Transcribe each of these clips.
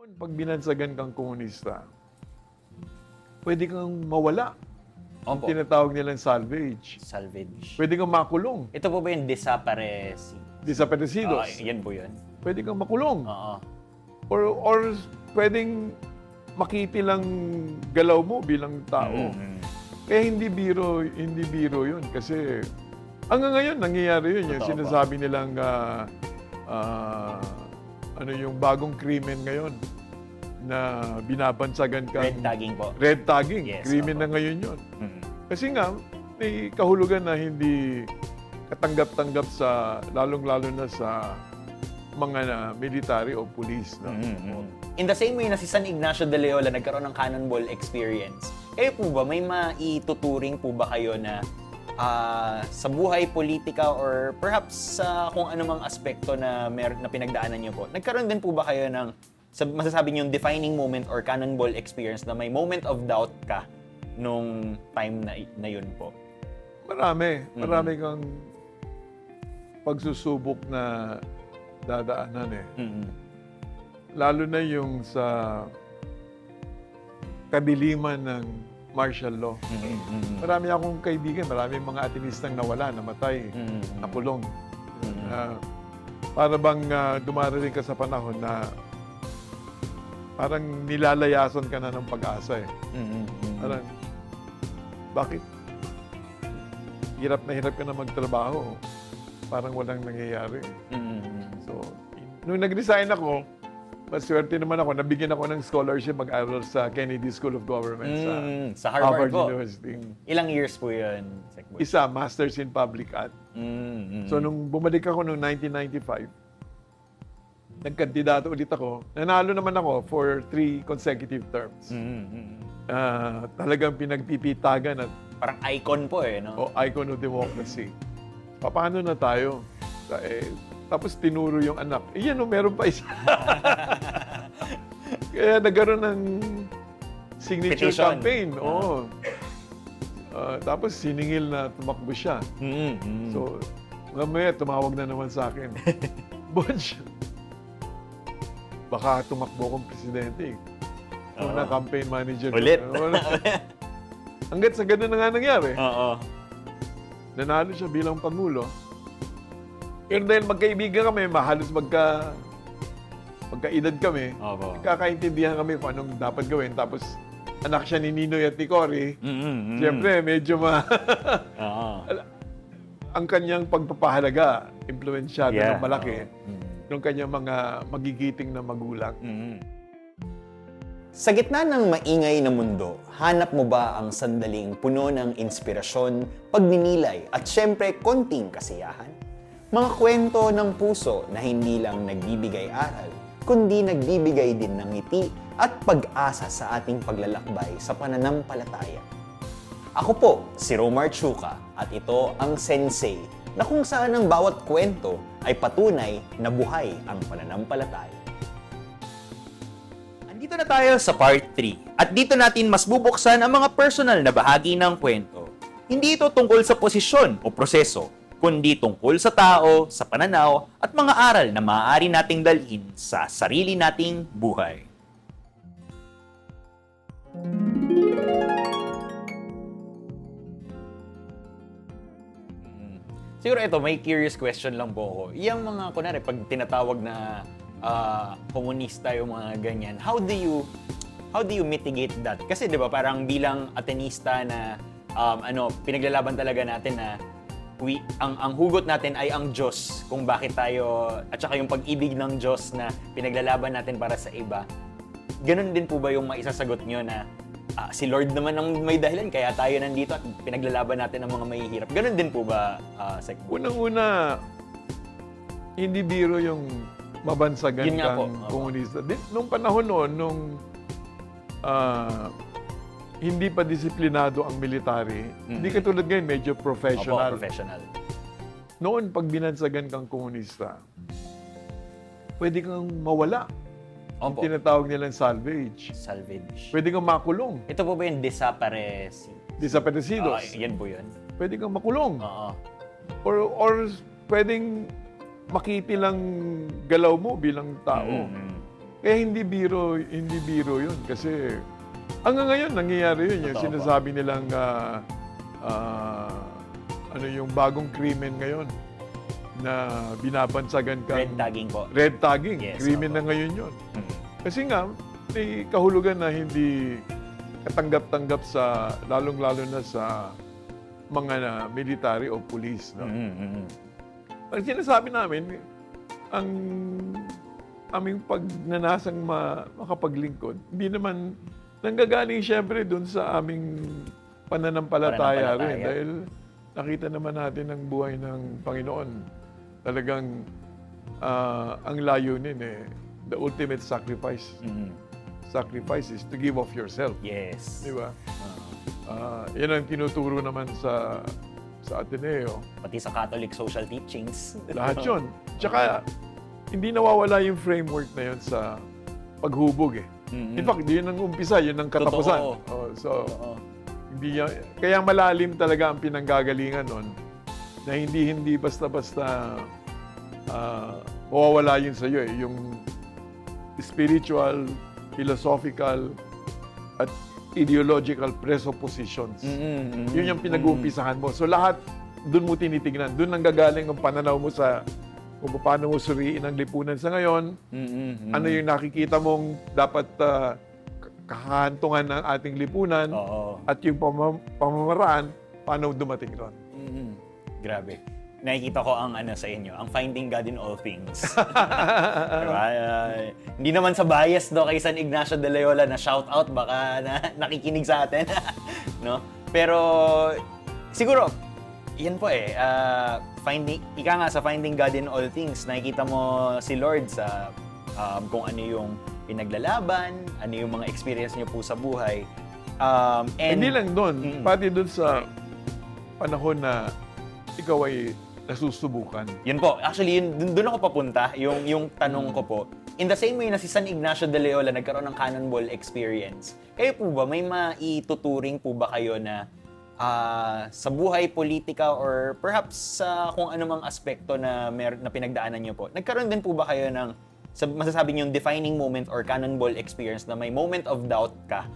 Noon, pag binansagan kang komunista, pwede kang mawala. Ang Opo. tinatawag nilang salvage. Salvage. Pwede kang makulong. Ito po ba yung desapareci? Desaparecidos. Yan po yun. Pwede kang makulong. Oo. Or pwedeng makitilang galaw mo bilang tao. Mm. Kaya hindi biro yun. Kasi hanggang ngayon, nangyayari yun. Yung Totoo po. sinasabi nilang ano yung bagong krimen ngayon na binabansagan kang... Red tagging po. Red tagging. Yes, Krimen opo. na ngayon yun. Mm. Kasi nga, may kahulugan na hindi katanggap-tanggap sa, lalong-lalo na sa mga military o police. Na, In the same way na si San Ignacio de Loyola nagkaroon ng cannonball experience, kayo po ba, may maituturing po ba kayo na sa buhay politika or perhaps sa kung anumang aspekto na na pinagdaanan niyo po, nagkaroon din po ba kayo ng masasabi niyo yung defining moment or cannonball experience na may moment of doubt ka nung time na yun po? Marami kang pagsusubok na dadaanan eh. Lalo na yung sa kadiliman ng martial law. Marami akong kaibigan, marami mga atinistang nawala, namatay, nakulong. Para bang dumarating ka sa panahon na parang nilalayasan ka na ng pag-asa eh. Parang, bakit? Hirap ka na magtrabaho. Parang walang nangyayari. So, nung nag-resign ako, maswerte naman ako, nabigyan ako ng scholarship mag-aral sa Kennedy School of Government Sa Harvard po. University. Ilang years po yun? Isa, Masters in Public Ad. So, nung bumalik ako noong 1995, nagkandidato ulit ako. Nanalo naman ako for 3 consecutive terms. Talagang pinagpipitagan at Parang icon po eh, no? icon of democracy. Paano na tayo? Tapos tinuro yung anak. Yan o, meron pa isa. Kaya nagkaroon ng signature Petition. campaign. Oo. Tapos siningil na tumakbo siya. So, mamaya tumawag na naman sa akin. Bunch, baka tumakbo akong presidente. Una campaign manager. Ulit. Hanggat sa ganun na nga nangyari. Oo. Nanalo siya bilang Pangulo. Pero dahil magkaibigan kami, halos magkaedad kami, Opo. kakaintindihan kami kung anong dapat gawin. Tapos, anak siya ni Ninoy at ni Cory. Siyempre, medyo Oo. ang kanyang pagpapahalaga, impluensyado ng malaki Oo. ng kanyang mga magigiting na magulang. Sa gitna ng maingay na mundo, hanap mo ba ang sandaling puno ng inspirasyon, pagninilay at syempre konting kasiyahan? Mga kwento ng puso na hindi lang nagbibigay aral, kundi nagbibigay din ng ngiti at pag-asa sa ating paglalakbay sa pananampalataya. Ako po, si Romar Chuka at ito ang Sensei na kung saan ang bawat kwento ay patunay na buhay ang pananampalataya. Andito na tayo sa part 3 at dito natin mas bubuksan ang mga personal na bahagi ng kwento. Hindi ito tungkol sa posisyon o proseso, kundi tungkol sa tao, sa pananaw at mga aral na maaari nating dalhin sa sarili nating buhay. Siguro ito, may curious question lang po ako. Yung mga, kunwari, pag tinatawag na komunista yung mga ganyan, how do you mitigate that? Kasi 'di ba parang bilang Atenista na pinaglalaban talaga natin na ang hugot natin ay ang Diyos, kung bakit tayo at saka yung pag-ibig ng Diyos na pinaglalaban natin para sa iba. Ganun din po ba yung maisasagot nyo na si Lord naman ang may dahilan kaya tayo nandito at pinaglalaban natin ang mga mahihirap? Ganun din po ba, Sec? Unang-una, hindi biro yung mabansagan Yun nga po. kang komunista. Nung panahon noon, nung hindi pa disiplinado ang military, hindi katulad ngayon, medyo professional. Opo, professional. Noon, pag binansagan kang komunista, pwede kang mawala. Opo. Tinatawag nilang salvage. Salvage. Pwede kang makulong. Ito po ba yung desapareci? Desaparecidos. Yan po yun. Pwede kang makulong. Oo. Or pwedeng makitilang galaw mo bilang tao. Kaya hindi biro yun. Kasi hanggang ngayon nangyayari yun. Yung Totoo po. sinasabi nilang ano yung bagong krimen ngayon na binabansagan kang... Red tagging po. Red tagging. Yes, Krimen opo. na ngayon yun. Mm. Kasi nga, may kahulugan na hindi katanggap-tanggap sa, lalong-lalo na sa mga military o police. No? Ang sinasabi namin, ang aming pagnanasang makapaglingkod, hindi naman nanggagaling siyempre dun sa aming pananampalataya rin. Dahil nakita naman natin ang buhay ng Panginoon. Talagang ang layunin the ultimate sacrifice. Sacrifice is to give of yourself. Yes. Di ba? Yan ang tinuturo naman sa Ateneo. Pati sa Catholic social teachings. Lahat yun. Tsaka, hindi nawawala yung framework na yun sa paghubog In fact, yun ang umpisa, yun ang katapusan. Totoo. Hindi kaya malalim talaga ang pinanggagalingan nun na hindi basta-basta mawawala yun sa iyo yung spiritual, philosophical, at ideological presuppositions. Yun yung pinag-uumpisahan mo. So lahat, doon mo tinitignan. Doon nanggagaling ang pananaw mo sa kung paano mo suriin ang lipunan sa ngayon. Ano yung nakikita mong dapat kahantungan ng ating lipunan. At yung pamamaraan, paano dumating ron. Grabe. Nakikita ko ang sa inyo, ang finding God in all things. Diba? Hindi naman sa bias kay San Ignacio de Loyola na shout out, baka nakikinig sa atin. No? Pero siguro, yan po ika nga sa finding God in all things, nakikita mo si Lord sa kung ano yung pinaglalaban, ano yung mga experience niyo po sa buhay. Hindi lang doon, pati doon sa panahon na ikaw ay nasusubukan. Yun po. Actually, doon ako papunta. Yung tanong ko po. In the same way na si San Ignacio de Loyola nagkaroon ng cannonball experience, kayo po ba, may maituturing po ba kayo na sa buhay politika or perhaps sa kung anumang aspekto na pinagdaanan nyo po, nagkaroon din po ba kayo ng masasabi nyo yung defining moment or cannonball experience na may moment of doubt ka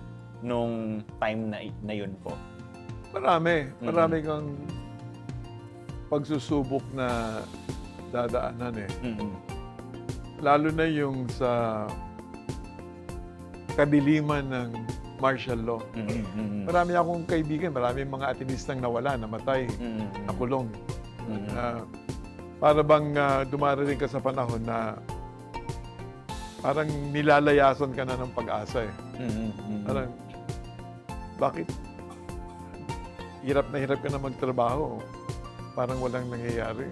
nung time na yun po? Marami kang pagsusubok na dadaanan Lalo na yung sa kadiliman ng martial law. Marami akong kaibigan, marami mga atinistang nawala, namatay, nakulong. Para bang dumarating ka sa panahon na parang nilalayasan ka na ng pag-asa Parang, bakit? Hirap ka na magtrabaho. Parang walang nangyayari.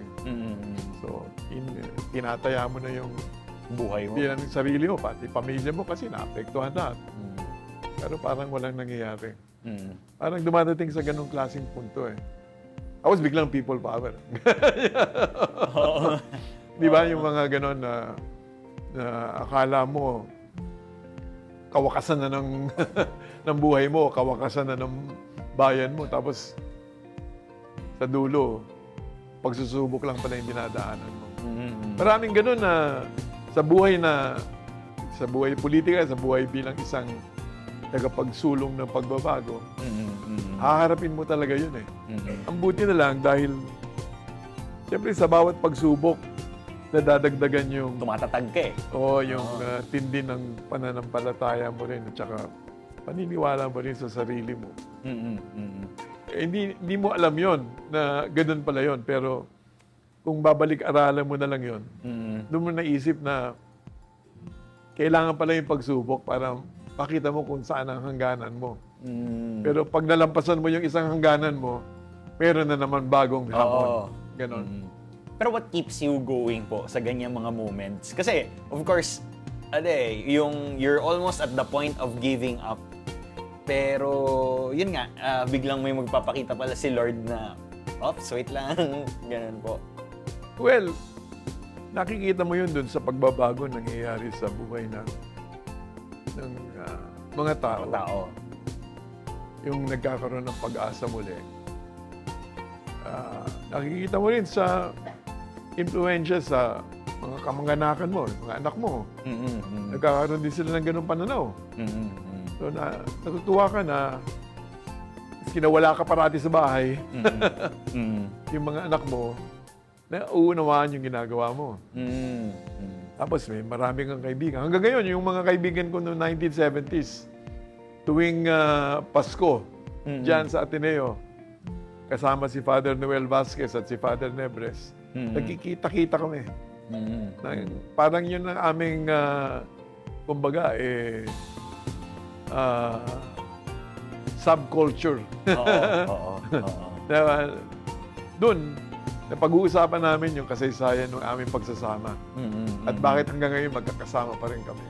So, tinataya mo na yung buhay mo. Hindi lang yung sarili mo, pati pamilya mo kasi naapektuhan na. Pero parang walang nangyayari. Parang dumadating sa ganong klaseng punto Tapos biglang people power. Di ba yung mga ganon na akala mo kawakasan na ng ng buhay mo, kawakasan na ng bayan mo, tapos sa dulo, pagsusubok lang pala yung dinadaanan mo. Maraming ganun na sa buhay politika, sa buhay bilang isang tagapagsulong ng pagbabago, haharapin mo talaga yun Ang buti na lang dahil siyempre sa bawat pagsubok, nadadagdagan yung tumatatag ka yung tindi ng pananampalataya mo rin at saka paniniwala mo rin sa sarili mo. Hindi mo alam yon na ganoon pala yon, pero kung babalik-aralan mo na lang yon, doon mo naisip na kailangan pala yung pagsubok para makita mo kung saan ang hangganan mo. Pero pag nalampasan mo yung isang hangganan mo, meron na naman bagong hamon. Ganon. Pero what keeps you going po sa ganyang mga moments? Kasi, of course, you're almost at the point of giving up. Pero, yun nga, biglang may magpapakita pala si Lord na, wait lang, ganun po. Well, nakikita mo yun dun sa pagbabago nangyayari sa buhay ng mga tao. Yung nagkakaroon ng pag-asa muli. Nakikita mo rin sa impluensya sa mga kamag-anakan mo, mga anak mo, Mm. nagkakaroon din sila ng ganung pananaw. Mm. So, natutuwa ka na kinawala ka parati sa bahay, Mm. yung mga anak mo, na uunawaan yung ginagawa mo. Mm. Tapos may marami kang kaibigan. Hanggang ngayon, yung mga kaibigan ko noong 1970s, tuwing Pasko, dyan sa Ateneo, kasama si Father Noel Vasquez at si Father Nebres, nagkikita-kita kami. Parang yun ang aming, kumbaga, subculture. Oo. Doon, napag-uusapan namin yung kasaysayan ng aming pagsasama. At bakit hanggang ngayon magkakasama pa rin kami.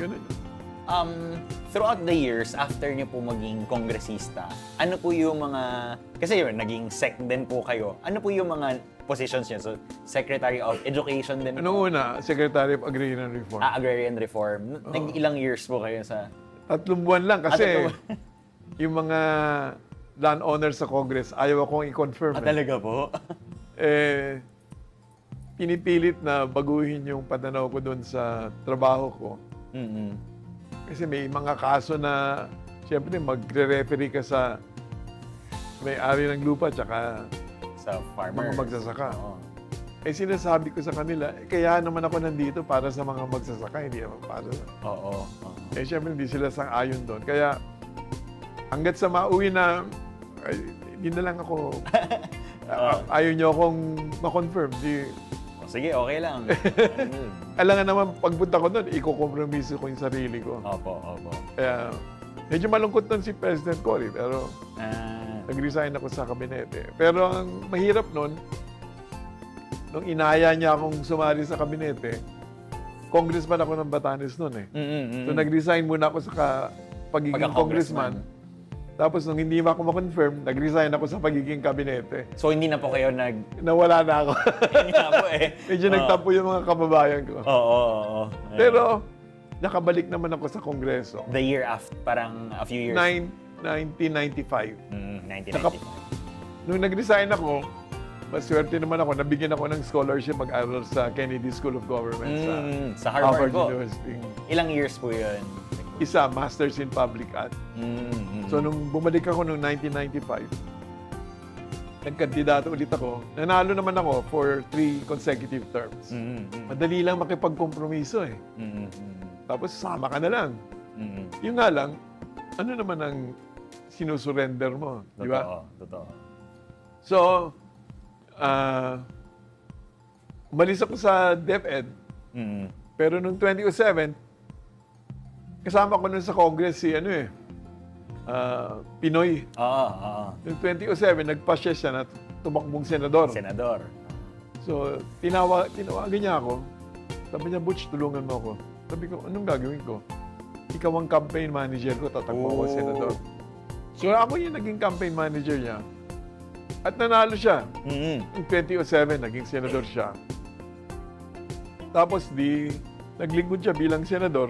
Ganun. Throughout the years, after niyo po maging kongresista, ano po yung mga, kasi yun, naging sec din po kayo, ano po yung mga positions niyo? So, Secretary of Education din Ano una, Secretary of Agrarian Reform. Agrarian Reform. Nag-ilang years po kayo sa... 3 buwan lang kasi 3 yung mga landowners sa Congress, ayaw akong i-confirm. talaga po? Pinipilit na baguhin yung pananaw ko doon sa trabaho ko. Kasi may mga kaso na, siyempre, magre-referee ka sa may-ari ng lupa tsaka Sa farmers. mga magsasaka. Oo. Sinasabi ko sa kanila, kaya naman ako nandito para sa mga magsasaka, hindi naman para sa... Oo. Siyempre, hindi sila sang-ayon doon. Kaya, hanggat sa mauwi na, hindi na lang ako, ayaw niyo akong ma-confirm. Sige, okay lang. Alangan naman, pagpunta ko doon, iko-compromise ko yung sarili ko. Opo. Kaya, medyo malungkot doon si President Cory, pero nag-resign ako sa kabinete. Pero ang mahirap noon, nung inaya niya akong sumali sa kabinete, congressman ako ng Batanes noon eh. So nag-resign muna ako sa pagiging congressman. Tapos nung hindi mo ako ma-confirm, nag-resign ako sa pagiging kabinete. So, hindi na po kayo Nawala na ako. Yun nga po eh. Medyo nagtampo yung mga kababayan ko. Oo. Pero, nakabalik naman ako sa Kongreso. The year after, parang a few years. 1995. 1995. Nung nag-resign ako, maswerte naman ako, nabigyan ako ng scholarship mag-aral sa Kennedy School of Government Sa Harvard po. University. Ilang years po yun? Isa, Masters in Public Art. So, nung bumalik ako noong 1995, nagkandidato ulit ako. Nanalo naman ako for 3 consecutive terms. Madali lang makipagkompromiso eh. Tapos, sama ka na lang. Yun nga lang, ano naman ang sinusurrender mo? Di ba? Totoo. So, umalis ako sa DepEd. Pero noong 2007, kasama ko nun sa Congress si Pinoy. Noong 2007, nagpasya siya na tumakbong senador. So, tinawagan niya ako. Sabi niya, Butch, tulungan mo ako. Sabi ko, anong gagawin ko? Ikaw ang campaign manager ko, tatakbo ako senador. So, ako yung naging campaign manager niya. At nanalo siya. Noong 2007, naging senador siya. Tapos, naglingkod siya bilang senador.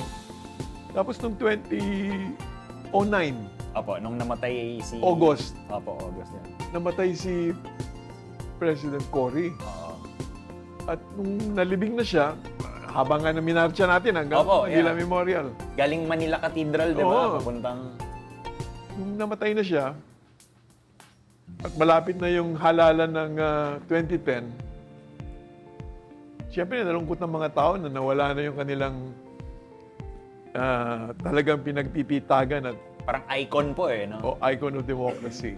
Tapos, noong 2009, nung namatay si... August. August yan. Namatay si President Cory. At nung nalibing na siya, habang nga minarcha natin hanggang Manila Memorial. Galing Manila Cathedral, di ba? Papuntang... Nung namatay na siya, at malapit na yung halalan ng 2010, siyempre nalungkot ng mga tao na nawala na yung kanilang talagang pinagpipitagan at parang icon po eh, no? Icon of democracy.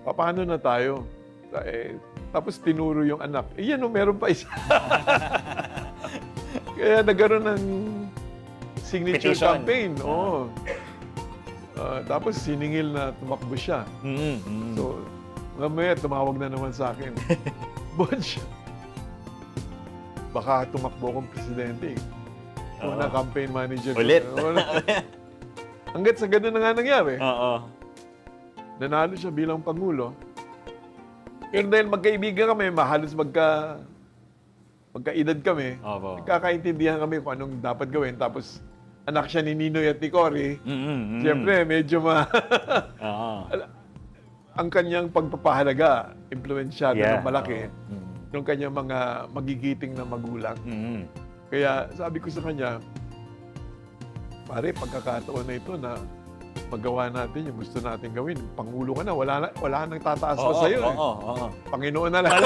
Paano na tayo? Tapos tinuro yung anak. Yan meron pa isa. Kaya nagkaroon ng signature Petition. campaign. Tapos siningil na tumakbo siya. So, mamaya tumawag na naman sa akin. Butch, baka tumakbo akong presidente. Una campaign manager. Ulit. Hanggat sa ganun na nga nangyari. Oo. Nanalo siya bilang Pangulo. Pero dahil magkaibigan kami, halos magkaedad kami, Opo. nagkakaintindihan kami kung anong dapat gawin. Tapos, anak siya ni Ninoy at ni Cory. Siyempre, medyo Oo. ang kanyang pagpapahalaga, impluensyado ng malaki. ng kanyang mga magigiting na magulang. Mm. Kaya sabi ko sa kanya, pare, pagkakataon na ito na magawa natin yung gusto natin gawin. Pangulo ka na, wala nang tataas pa sa'yo. Oo. Panginoon na lang.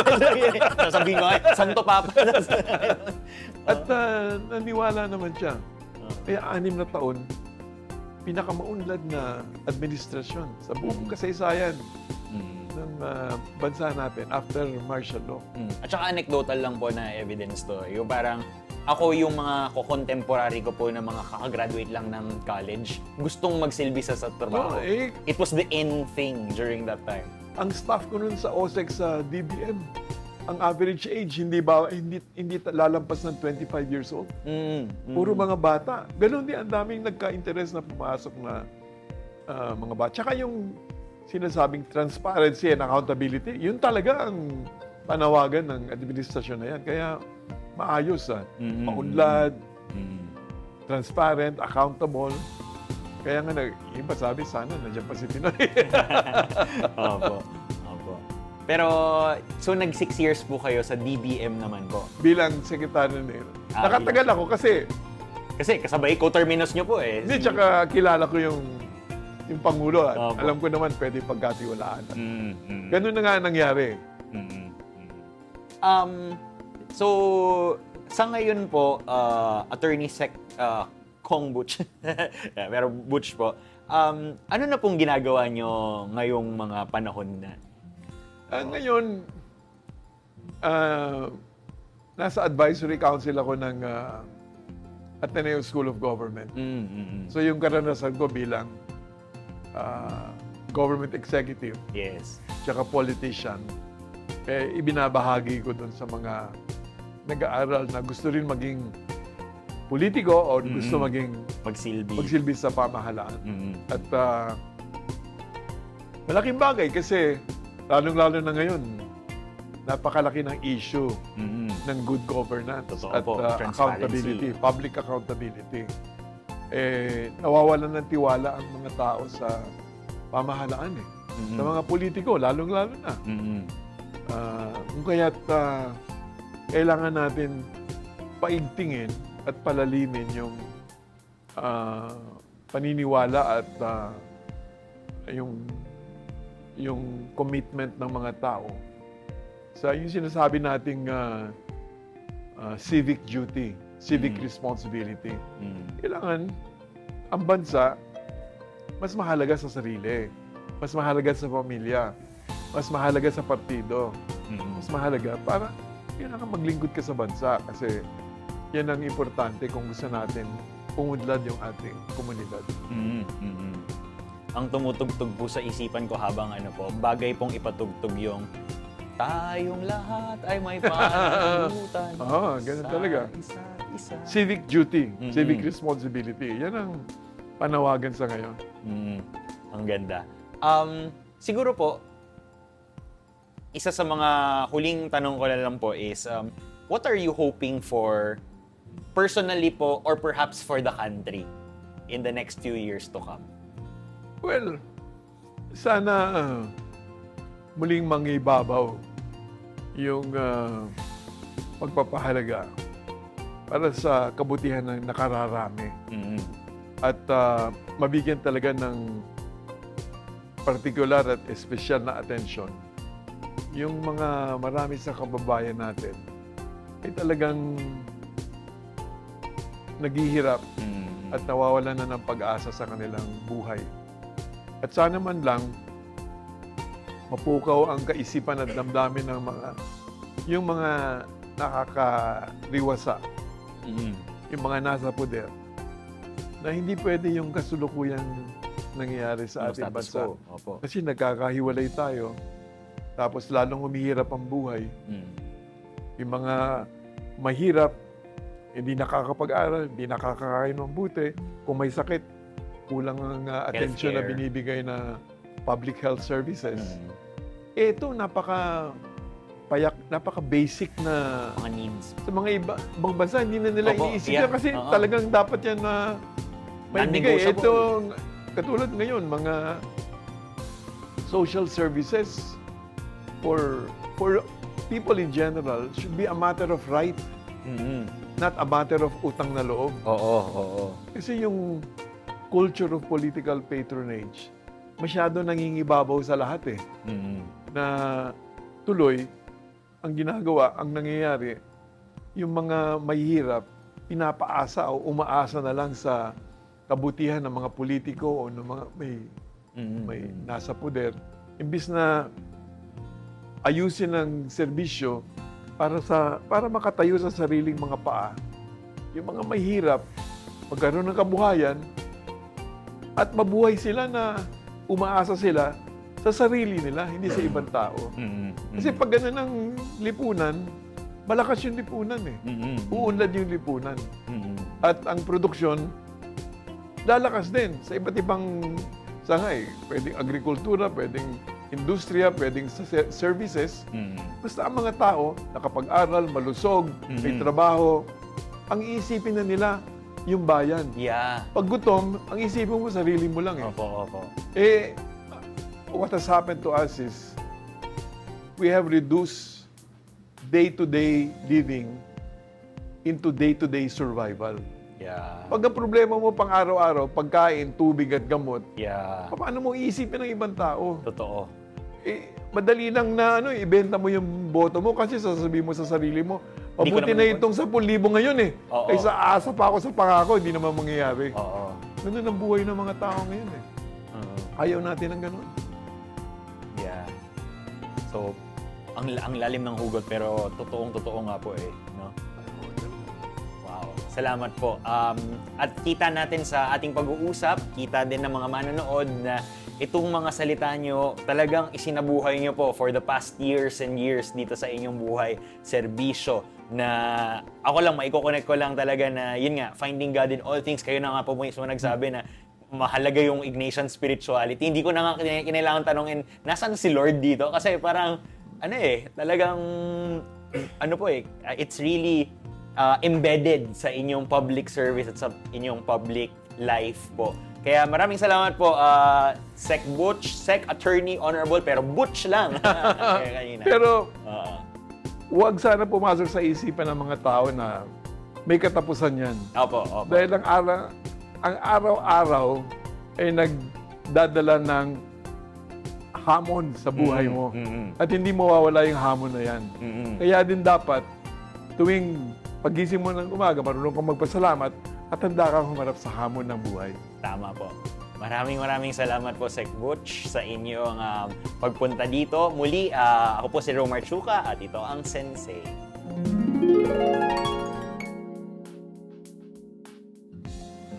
Sasabihin ko, ay, Santo Papa. At naniwala naman siya. Kaya 6 na taon, pinakamaunlad na administrasyon sa buong kasaysayan ng bansa natin after martial law. At saka anecdotal lang po na evidence to. Yung parang ako yung mga contemporary ko po na mga kakagraduate lang ng college, gustong magsilbi sa trabaho. It was the in thing during that time. Ang staff ko nun sa OSEC sa DBM, ang average age hindi lalampas ng 25 years old. Puro mga bata. Ganon din, ang daming nagka-interest na pumasok na mga bata. Tsaka yung sinasabing transparency and accountability, yun talaga ang panawagan ng administrasyon na yan. Kaya maayos, maunlad, transparent, accountable. Kaya nga, iba sabi, sana nandiyan pa si Pinoy. Opo. Pero, so nag 6 years po kayo sa DBM naman po? Bilang sekretary na yun. Nakatagal ako kasi... Kasi kasabay co-terminus nyo po eh. Hindi, tsaka kilala ko yung Pangulo. Opo. Alam ko naman pwede pagkatiwalaan. Ganun na nga nangyari. So, sa ngayon po, Attorney Kong Butch, pero Butch po, ano na pong ginagawa nyo ngayong mga panahon na? Ngayon, nasa advisory council ako ng Ateneo School of Government. So yung karanasan ko bilang government executive, Yes. tsaka politician, ibinabahagi ko dun sa mga nag-aaral na gusto rin maging politiko o gusto maging magsilbi sa pamahalaan. At malaking bagay kasi lalong-lalo na ngayon, napakalaki ng issue ng good governance. Totoo at po, accountability, public accountability. Nawawalan ng tiwala ang mga tao sa pamahalaan sa mga politiko, lalong-lalo na. Kung kaya't kailangan natin paigtingin at palalimin yung paniniwala at yung commitment ng mga tao sa yung sinasabi nating civic duty, civic responsibility. Kailangan ang bansa mas mahalaga sa sarili, mas mahalaga sa pamilya, mas mahalaga sa partido, mas mahalaga para kailangan maglingkod ka sa bansa kasi yan ang importante kung gusto natin umunlad yung ating komunidad. Ang tumutugtog po sa isipan ko habang bagay pong ipatugtog yung tayong lahat ay may pananagutan. Ganun talaga. Isa. Civic duty, civic responsibility. Yan ang panawagan sa ngayon. Ang ganda. Siguro po, isa sa mga huling tanong ko na lang po is, what are you hoping for personally po or perhaps for the country in the next few years to come? Well, sana muling mangibabaw yung pagpapahalaga para sa kabutihan ng nakararami. At mabigyan talaga ng particular at espesyal na atensyon yung mga marami sa kababayan natin ay talagang naghihirap at nawawalan na ng pag-asa sa kanilang buhay. At sana man lang mapukaw ang kaisipan at damdamin ng yung mga nakakariwasa, yung mga nasa poder, na hindi pwede yung kasulukuyang nangyayari sa ating bansa. Kasi nagkakahiwalay tayo, tapos lalong humihirap ang buhay. Yung mga mahirap, hindi nakakapag-aral, hindi nakakakain ng buti, kung may sakit, kulang ang atensyon na binibigay na public health services. Ito, napaka-basic na Mga needs. sa mga ibang bansa, hindi na nila iniisip yan kasi Oo. talagang dapat yan na may bigay. Ito, katulad ngayon, mga social services for people in general should be a matter of right, not a matter of utang na loob. Oo. Kasi yung culture of political patronage, masyado nangingibabaw sa lahat eh. Na tuloy, ang ginagawa, ang nangyayari, yung mga mahihirap, pinapaasa o umaasa na lang sa kabutihan ng mga politiko o ng mga may nasa poder. Imbis na ayusin ang serbisyo para makatayo sa sariling mga paa. Yung mga mahihirap, magkaroon ng kabuhayan, at mabuhay sila na umaasa sila sa sarili nila, hindi sa ibang tao. Kasi pag ganun ang lipunan, malakas yung lipunan eh. Uunlad yung lipunan. At ang produksyon, lalakas din sa iba't ibang sangay. Pwedeng agrikultura, pwedeng industriya, pwedeng services. Basta ang mga tao, nakapag-aral, malusog, may trabaho, ang iisipin na nila yung bayan. Yeah. Pag gutom, ang isipin mo, sarili mo lang eh. Opo. What has happened to us is we have reduced day-to-day living into day-to-day survival. Yeah. Pag ang problema mo pang araw-araw, pagkain, tubig at gamot, Yeah. paano mo iisipin ng ibang tao? Totoo. Madali lang na ibenta mo yung boto mo kasi sasabihin mo sa sarili mo, Hindi ko mabuti naman na itong 10,000 ngayon eh. Oo. Kaysa aasa pa ako sa pangako, hindi naman mangyayari. Oo. Ganun ang buhay ng mga tao ngayon eh. Ayaw natin ng ganun. Yeah. So, ang lalim ng hugot pero totoo nga po eh, no? Wow. Salamat po. At kita natin sa ating pag-uusap, kita din ng mga manonood na itong mga salita nyo, talagang isinabuhay nyo po for the past years and years dito sa inyong buhay, serbisyo, na ako lang, maiko-connect ko lang talaga na, yun nga, finding God in all things. Kayo na nga po mismo nagsabi na mahalaga yung Ignatian spirituality. Hindi ko na nga kinailangan tanongin, nasaan si Lord dito? Kasi parang, talagang, it's really embedded sa inyong public service at sa inyong public life po. Kaya maraming salamat po, Sec Butch, Sec Attorney Honorable, pero Butch lang. Kanina. Pero, huwag sana pumasok sa isipan ng mga tao na may katapusan yan. Opo. Dahil ang araw-araw ay nagdadala ng hamon sa buhay mo. At hindi mawawala yung hamon na yan. Kaya din dapat, tuwing pagising mo ng umaga, marunong kang magpasalamat at handa kang humarap sa hamon ng buhay. Tama po. Maraming salamat po, Sec Butch, sa inyong pagpunta dito. Muli, ako po si Romar Chuka at ito ang Sensei.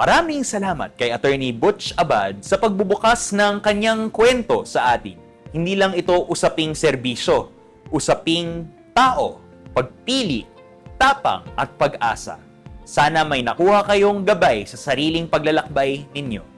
Maraming salamat kay Attorney Butch Abad sa pagbubukas ng kanyang kwento sa atin. Hindi lang ito usaping serbisyo, usaping tao, pagpili, tapang at pag-asa. Sana may nakuha kayong gabay sa sariling paglalakbay ninyo.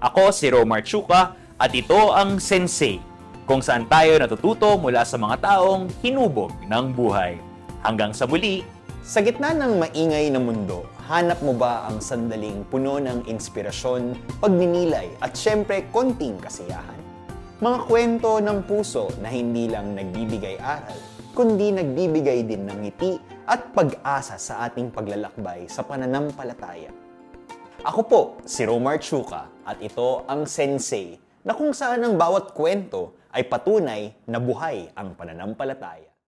Ako si Romar Chuka at ito ang Sensei, kung saan tayo natututo mula sa mga taong hinubog ng buhay. Hanggang sa muli, Sa gitna ng maingay na mundo, hanap mo ba ang sandaling puno ng inspirasyon, pagninilay at syempre konting kasiyahan? Mga kwento ng puso na hindi lang nagbibigay aral, kundi nagbibigay din ng ngiti at pag-asa sa ating paglalakbay sa pananampalataya. Ako po, si Romar Chuka at ito ang Sensei, na kung saan ang bawat kwento ay patunay na buhay ang pananampalataya.